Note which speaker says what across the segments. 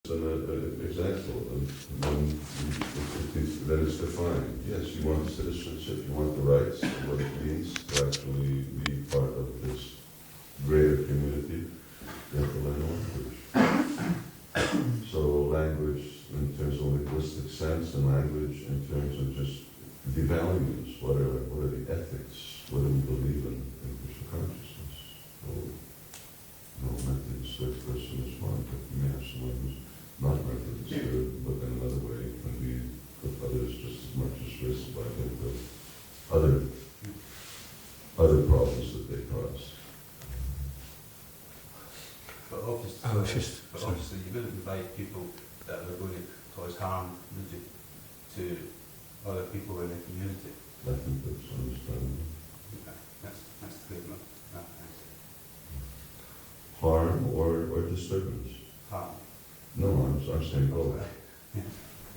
Speaker 1: An example of when that is defined. Yes, you want citizenship, you want the rights, what it means to actually be part of this greater community. You have to learn language. So language in terms of linguistic sense, and language in terms of just the values. What are the ethics? What do we believe in Krishna consciousness? So, no mentally disturbed person is one, but you may have someone who's not mentally disturbed, but in another way can be put others just as much as risk by the other problems that they cause.
Speaker 2: But obviously you wouldn't invite people that are going to cause harm, would you, to other people in the community?
Speaker 1: I think that's understandable.
Speaker 2: Okay, that's clear enough.
Speaker 1: Harm or disturbance?
Speaker 2: Harm.
Speaker 1: No, I'm saying both.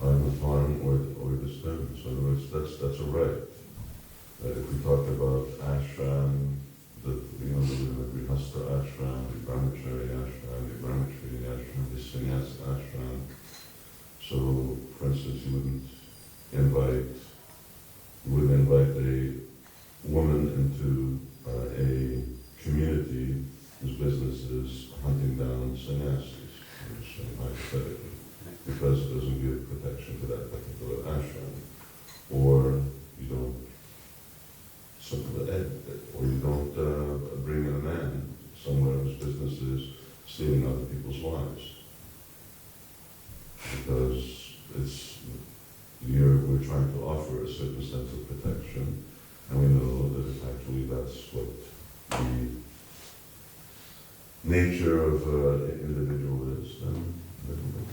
Speaker 1: Harm or disturbance. In other words, that's a right. If we talk about ashram, the Grihastha ashram, the brahmachari ashram, the brahmachari ashram, the sannyas ashram. So, for instance, you wouldn't invite a woman into a community whose business is hunting down sannyasis. I'm just saying hypothetically, because it doesn't give protection to that particular ashram, or you don't bring in a man somewhere whose business is stealing other people's wives, because we're trying to offer a certain sense of protection, and we know that if actually that's what the nature of an individual is, then they don't make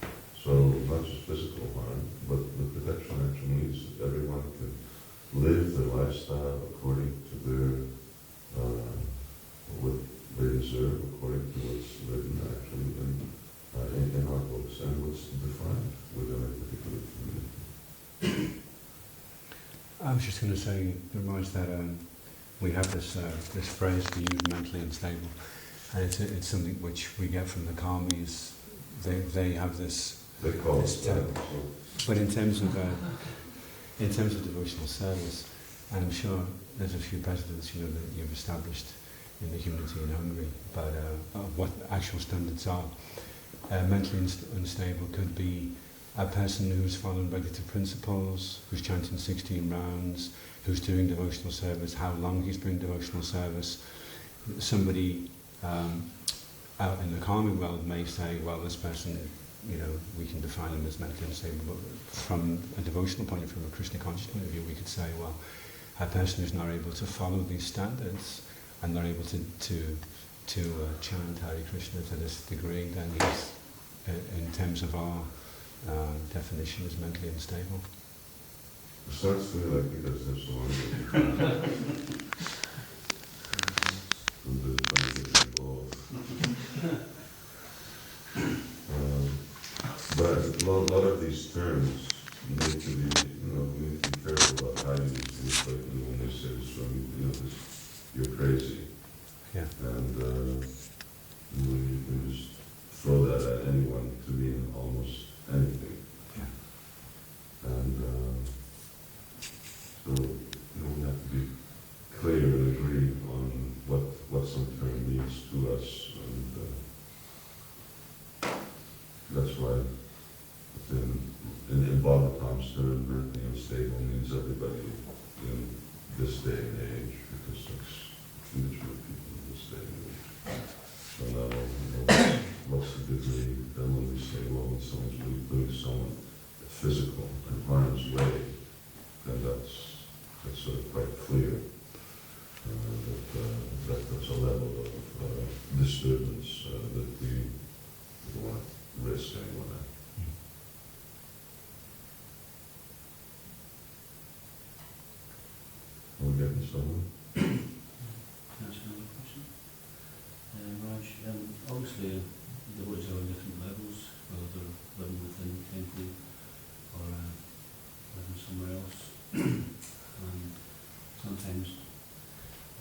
Speaker 1: it. So not just physical harm, but the protection actually means that everyone can live their lifestyle according to what they deserve, according to what's written actually in our books and what's defined within a particular community.
Speaker 3: I was just going to say, Raj, that we have this phrase to use, mentally unstable, and it's something which we get from the Karmis. They have this.
Speaker 1: They call
Speaker 3: this term. But in terms of devotional service, and I'm sure there's a few precedents that you've established in the community in Hungary about what actual standards are. Mentally unstable could be a person who's fallen ready to principles, who's chanting 16 rounds, who's doing devotional service, how long he's doing devotional service. Somebody out in the Karma world may say, well, this person, we can define them as mentally unstable, but from a devotional point of view, from a Krishna conscious point of view, we could say, well, a person who's not able to follow these standards and not able to chant Hare Krishna to this degree, then he's, in terms of our definition, is mentally unstable.
Speaker 1: It starts to me like because there's so long involved. But a lot of these terms need to be, we need to be careful about how you use things. Like when they say this, you're crazy.
Speaker 3: Yeah.
Speaker 1: And you can just throw that at anyone to mean almost anything.
Speaker 3: Yeah.
Speaker 1: And so we have to be clear and agree on what some term means to us, and that's why in Bhagavatam's term, mentally unstable means everybody in this day and age, because that's the nature of people in this day and age. So now, what's the degree? Then when we say, well, when someone's really doing someone physical in harm's way, then that's sort of quite clear that that's a level of disturbance that we don't want to risk anyone at. Are we getting somewhere?
Speaker 4: That's another question. Raj, obviously the devotees are on different levels, whether they're living within the temple or living somewhere else. And sometimes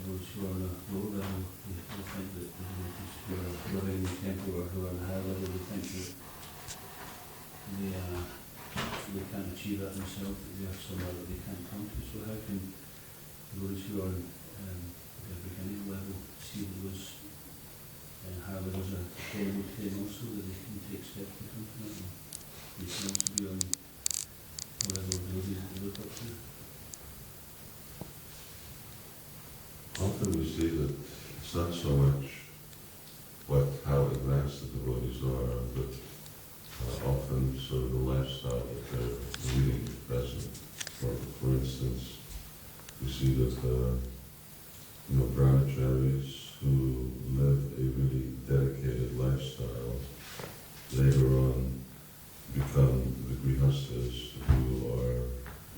Speaker 4: those who are on a lower level, they think that the devotees who are living in the temple or who are on a higher level, they think that they can't achieve that themselves, that they have somewhere that they can't come to. So how can those who are on the beginning level see that those higher levels are available to them also, that they can take steps to come to that, and they can also be on whatever abilities that they look up to?
Speaker 1: Often we see that it's not so much how advanced the devotees are, but often sort of the lifestyle that they're leading present. For instance, we see that brahmacharis who live a really dedicated lifestyle later on become the grihastas who are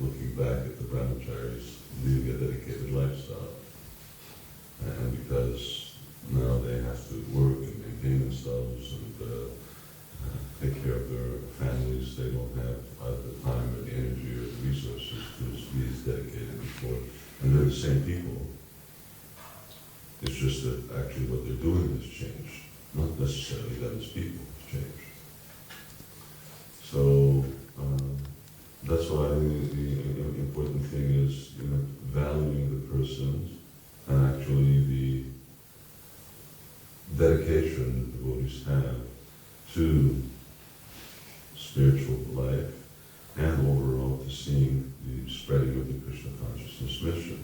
Speaker 1: looking back at the brahmacharis leading a dedicated lifestyle. And because now they have to work and maintain themselves and take care of their families, they don't have either the time or the energy or the resources to be as dedicated before. And they're the same people. It's just that actually what they're doing has changed, not necessarily that as people has changed. So that's why the important thing is valuing the persons and actually the dedication the devotees have to spiritual life and overall to seeing the spreading of the Krishna consciousness mission.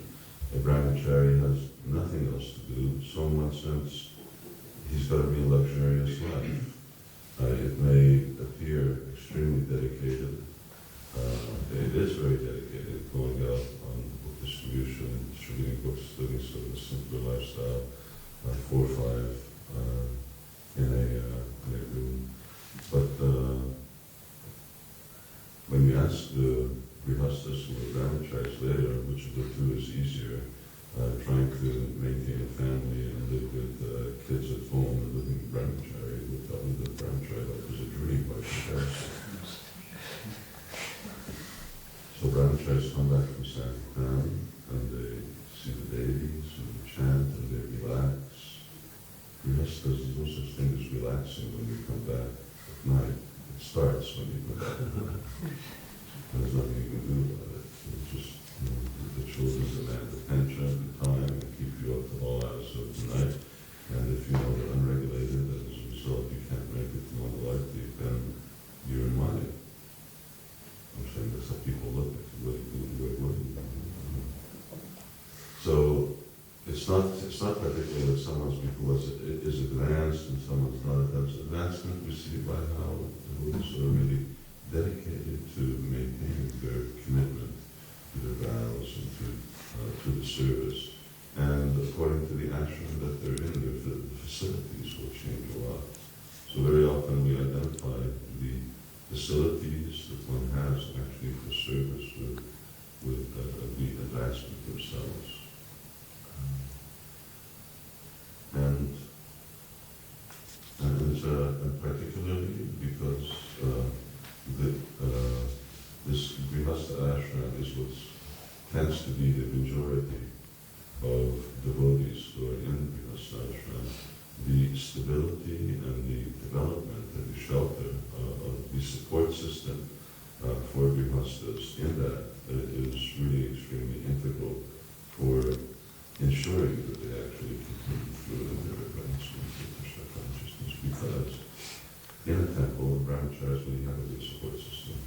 Speaker 1: A brahmachari has nothing else to do, so in one sense he's got to be a luxurious life. It may appear extremely dedicated. It is very dedicated, going out on book distribution, distributing books, living sort of a simpler lifestyle, 4 or 5 in a room. But when you ask the grihastas who are brahmacharis later, which of the two is easier, trying to maintain a family and live with kids at home and living in brahmachari, would tell you that brahmachari life is a dream by comparison. So brahmacharis come back from Sankirtan and they see the deities and they chant and they relax. Grihastas, there's no such thing as relaxing when you come back at night. It starts when you come back at night. There's nothing you can do about it. It's just the children demand attention, the time, and keep you up to all hours of the night. And if you know they're unregulated, and as a result you can't make it to normal life, then you're in money. I'm saying that's how people look at you. What do you do? So it's not particularly that someone's because it is advanced and someone's not advanced. Advancement we see by how the Buddhists are really dedicated to maintaining their commitment to their vows and to the service. And according to the ashram that they're in, the facilities will change a lot. So very often we identify the facilities that one has actually for service with the advancement themselves. And particularly because this grihastha ashram is what tends to be the majority of devotees who are in grihastha ashram. The stability and the development and the shelter of the support system for grihasthas in that is really extremely integral for ensuring that they actually continue through in their advancement of Krishna consciousness. Because in a temple, brahmacharis really have a good support system.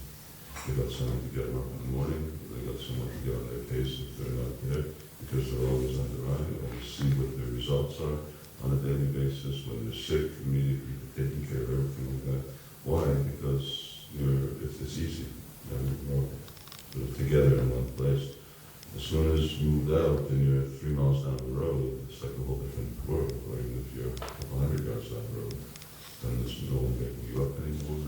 Speaker 1: They've got someone to get them up in the morning, they've got someone to get on their case if they're not there, because they're always on their eye, they always see what their results are on a daily basis. When they're sick, immediately taking care of everything like that. Why? Because it's easy. We're all sort of together in one place. As soon as you moved out and you're 3 miles down the road, it's like a whole different world. Or even if you're a couple 100 yards down the road, then there's no one picking you up anymore.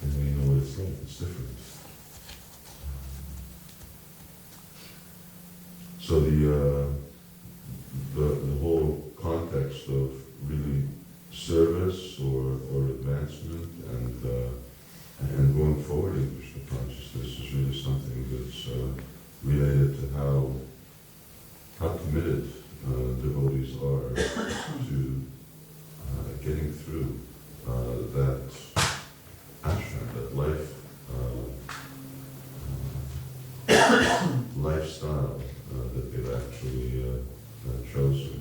Speaker 1: And you know what it's like. It's different. So the whole context of really service or advancement and going forward in Krishna consciousness is really something that's that they've actually chosen